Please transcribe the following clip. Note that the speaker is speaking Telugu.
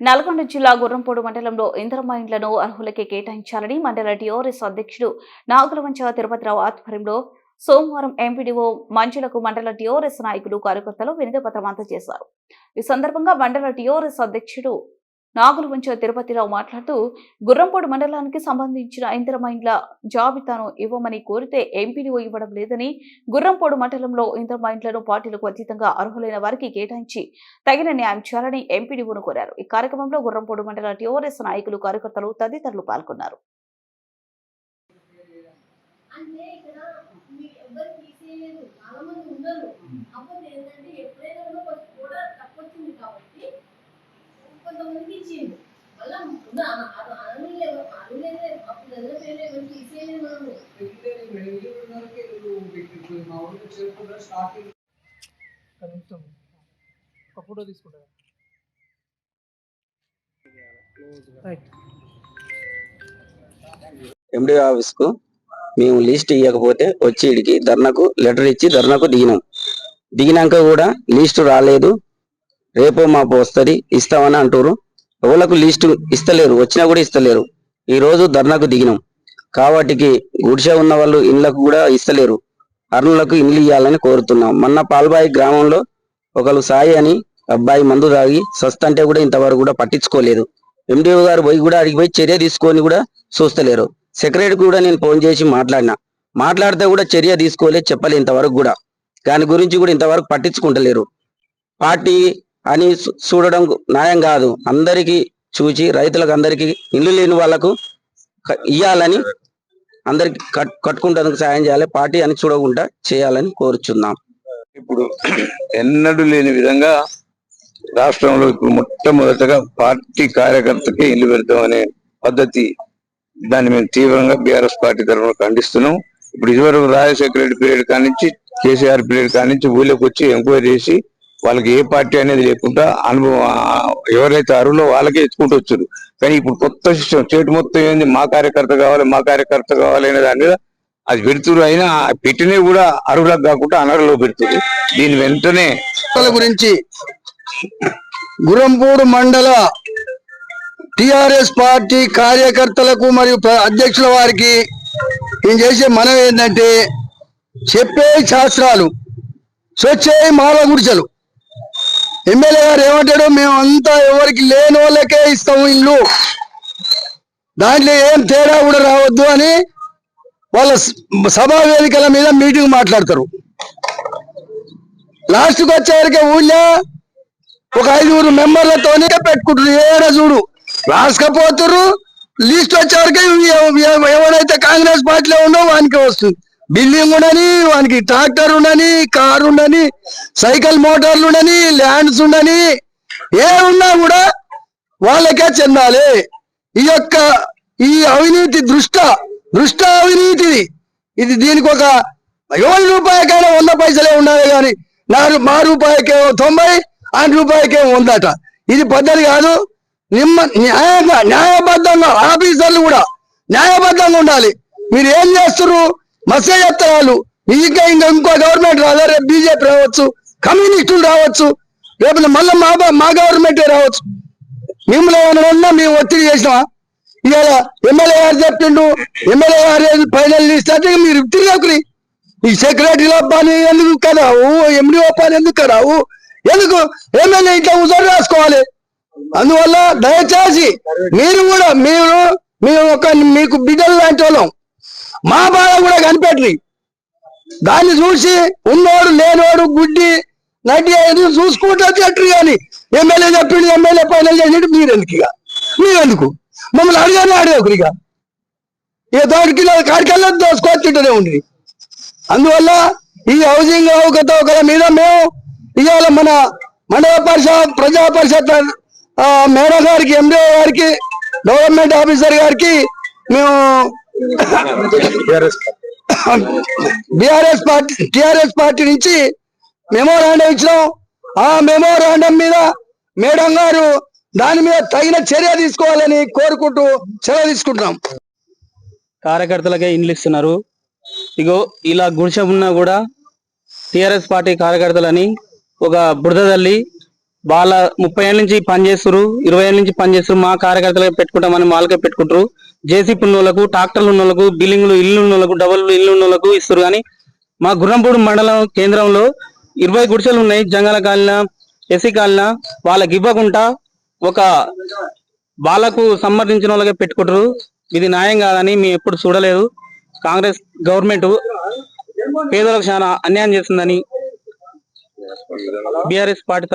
నల్గొండ జిల్లా గుర్రంపోడు మండలంలో ఇందిరమ్మ ఇండ్లను అర్హులకే కేటాయించాలని మండల టీఆర్ఎస్ అధ్యక్షుడు నాగులవంచ తిరుపతిరావు ఆధ్వర్యంలో సోమవారం ఎంపీడీఓ మంజులకు మండల టీఆర్ఎస్ నాయకులు కార్యకర్తలు వినతిపత్రం అందజేశారు. ఈ సందర్భంగా మండల టీఆర్ఎస్ అధ్యక్షుడు నాగులవంచ తిరుపతిరావు మాట్లాడుతూ గుర్రంపోడు మండలానికి సంబంధించిన ఇందిరమ్మ ఇండ్ల జాబితాను ఇవ్వమని కోరితే ఎంపీడీఓ ఇవ్వడం లేదని, గుర్రంపోడు మండలంలో ఇందిరమ్మ ఇండ్లను పార్టీలకు అతీతంగా అర్హులైన వారికి కేటాయించి తగిన న్యాయం చేయాలని ఎంపీడీఓను కోరారు. ఈ కార్యక్రమంలో గుర్రంపోడు మండల టీఆర్ఎస్ నాయకులు కార్యకర్తలు తదితరులు పాల్గొన్నారు. ఫోటో తీసుకుంటారా? ఎండి ఆఫీస్ కు మేము లిస్ట్ ఇవ్వకపోతే వచ్చి ఇడికి ధర్నాకు లెటర్ ఇచ్చి ధర్నాకు దిగినాక కూడా లిస్ట్ రాలేదు, రేపో మాపో వస్తుంది ఇస్తామని అంటారు. ఎవరికి లిస్టు ఇస్తలేరు, వచ్చినా కూడా ఇస్తలేరు. ఈ రోజు ధర్నాకు దిగినాం కాబట్టి గుడిసె ఉన్న వాళ్ళు ఇళ్లకు కూడా ఇస్తలేరు, అర్నులకు ఇండ్లు ఇవ్వాలని కోరుతున్నాం. మొన్న పాల్బాయి గ్రామంలో ఒకరు సాయి అని అబ్బాయి మందు తాగి సస్తంటే కూడా ఇంతవరకు కూడా పట్టించుకోలేదు. ఎండిఓ గారు పోయి కూడా అడిగిపోయి చర్య తీసుకొని కూడా చూస్తలేరు. సెక్రటరీ కూడా నేను ఫోన్ చేసి మాట్లాడితే కూడా చర్య తీసుకోలేదు, చెప్పలేదు ఇంతవరకు కూడా. దాని గురించి కూడా ఇంతవరకు పట్టించుకుంటలేరు. పార్టీ అని చూడడం న్యాయం కాదు. అందరికి చూచి రైతులకు అందరికి ఇల్లు లేని వాళ్ళకు ఇయ్యాలని, అందరికి కట్టుకుంటేందుకు సాయం చేయాలి. పార్టీ అని చూడకుండా చేయాలని కోరుచున్నాం. ఇప్పుడు ఎన్నడూ లేని విధంగా రాష్ట్రంలో ఇప్పుడు మొట్టమొదటగా పార్టీ కార్యకర్తకే ఇల్లు పెడతామనే పద్ధతి, దాన్ని మేము తీవ్రంగా బీఆర్ఎస్ పార్టీ తరఫున ఖండిస్తున్నాం. ఇప్పుడు ఇదివరకు రాజశేఖర రెడ్డి పీరియడ్ కానించి కేసీఆర్ పీరియడ్ కానించి ఊళ్ళోకి వచ్చి ఎంక్వైరీ చేసి వాళ్ళకి ఏ పార్టీ అనేది లేకుండా అనుభవం ఎవరైతే అరువులో వాళ్ళకే ఎత్తుకుంటూ వచ్చారు. కానీ ఇప్పుడు కొత్త సిస్టమ్ చేటు మొత్తం ఏంది, మా కార్యకర్త కావాలి అనే దాని మీద అది పెడుతురు. అయినా పెట్టినే కూడా అరువులకు కాకుండా అనర్హులో పెడుతుంది. దీని వెంటనే గురించి గుర్రంపోడు మండల టిఆర్ఎస్ పార్టీ కార్యకర్తలకు మరియు అధ్యక్షుల వారికి నేను చేసే మనం ఏంటంటే, చెప్పే శాస్త్రాలు స్వచ్ఛే మాల గుడిసెలు. ఎమ్మెల్యే గారు ఏమంటాడు, మేమంతా ఎవరికి లేని వాళ్ళకే ఇస్తాము ఇల్లు, దాంట్లో ఏం తేడా కూడా రావద్దు అని వాళ్ళ సభా వేదికల మీద మీటింగ్ మాట్లాడతారు. లాస్ట్కి వచ్చేవరకే ఊళ్ళో ఒక 5 మెంబర్లతోనే పెట్టుకుంటారు. ఏడా చూడు రాసుకపోతున్నారు. లిస్ట్ వచ్చేవరకే ఎవరైతే కాంగ్రెస్ పార్టీలో ఉండో వానికి వస్తుంది. బిల్డింగ్ ఉండని, వానికి ట్రాక్టర్ ఉండని, కారు ఉండని, సైకిల్ మోటార్లు ఉండని, ల్యాండ్స్ ఉండని, ఏ ఉన్నా కూడా వాళ్ళకే చెందాలి. ఈ అవినీతి దృష్ట అవినీతి ఇది. దీనికి ఒక 7 రూపాయలకైనా 100 పైసలే ఉండాలి, కానీ మా రూపాయకేమో 90, ఆయన రూపాయకేమో 100. ఇది పద్ధతి కాదు. న్యాయబద్ధంగా ఆఫీసర్లు కూడా న్యాయబద్ధంగా ఉండాలి. మీరు ఏం చేస్తున్నారు? మత్స్య చెప్తారు. ఇంకో గవర్నమెంట్ రాదా? రేపు బీజేపీ రావచ్చు, కమ్యూనిస్టులు రావచ్చు, రేపు మళ్ళీ మా గవర్నమెంటే రావచ్చు. మిమ్మల్ని ఏమన్నా మేము ఒత్తిడి చేసినామా? ఇవాళ ఎమ్మెల్యే గారు చెప్పిండు, ఎమ్మెల్యే గారు ఫైనల్ లిస్ట్ అంటే మీరు తిరిగి ఈ సెక్రటరీల పని ఎందుకు కరావు, ఎండిఓ పని ఎందుకు కరావు, ఎందుకు ఎమ్మెల్యే ఇట్లా ఉజరు రాసుకోవాలి? అందువల్ల దయచేసి మీరు కూడా మీకు బిడ్డలు లాంటి వాళ్ళం, మా బాధ కూడా కనిపెట్టి దాన్ని చూసి ఉన్నోడు లేనోడు గుడ్డి నటి చూసుకుంటూ చెట్టు. కానీ ఎమ్మెల్యే చెప్పిండు, ఎమ్మెల్యే ఫైనల్ చేసినట్టు మీరెందుకు మమ్మల్ని అడగరు? ఇక దానికి కాడికల్లా దోసుకొచ్చుంటూనే ఉంది. అందువల్ల ఈ హౌసింగ్ అవకతవకల మీద మేము ఇవాళ మన మండల పరిషత్ ప్రజా పరిషత్ మేడం గారికి, ఎండిఓ గారికి, డెవలప్మెంట్ ఆఫీసర్ గారికి మేము టిఆర్ఎస్ పార్టీ నుంచి మెమోరాండం ఇచ్చినాం. ఆ మెమోరాండం మీద మేడం గారు దాని మీద తగిన చర్య తీసుకోవాలని కోరుకుంటూ సెలవు తీసుకుంటున్నాం. కార్యకర్తలకే ఇండ్లు ఇస్తున్నారు. ఇగో ఇలా గుడిసె ఉన్నా కూడా టిఆర్ఎస్ పార్టీ కార్యకర్తలని ఒక బురద తల్లి వాళ్ళ 30 ఏళ్ళ నుంచి పనిచేస్తారు, 20 ఏళ్ళ నుంచి పనిచేస్తారు. మా కార్యకర్తలకు పెట్టుకుంటామని వాళ్ళకే పెట్టుకుంటారు. జేసీపీ ఉన్న వాళ్ళకు, ట్రాక్టర్లు ఉన్న వాళ్ళకు, బిల్డింగ్లు ఇల్లు ఉన్న వాళ్ళకు, డబుల్ ఇల్లు ఉన్న వాళ్ళకు ఇస్తారు. కానీ మా గుర్రంపూడి మండలం కేంద్రంలో 20 గుడిసెలు ఉన్నాయి. జంగల కాలిన, ఎస్సీ కాలిన వాళ్ళకి ఇవ్వకుండా ఒక వాళ్ళకు సంబంధించిన వాళ్ళకే పెట్టుకుంటారు. ఇది న్యాయం కాదని మేము ఎప్పుడు చూడలేదు. కాంగ్రెస్ గవర్నమెంట్ పేదలకు చాలా అన్యాయం చేస్తుందని బీఆర్ఎస్ పార్టీ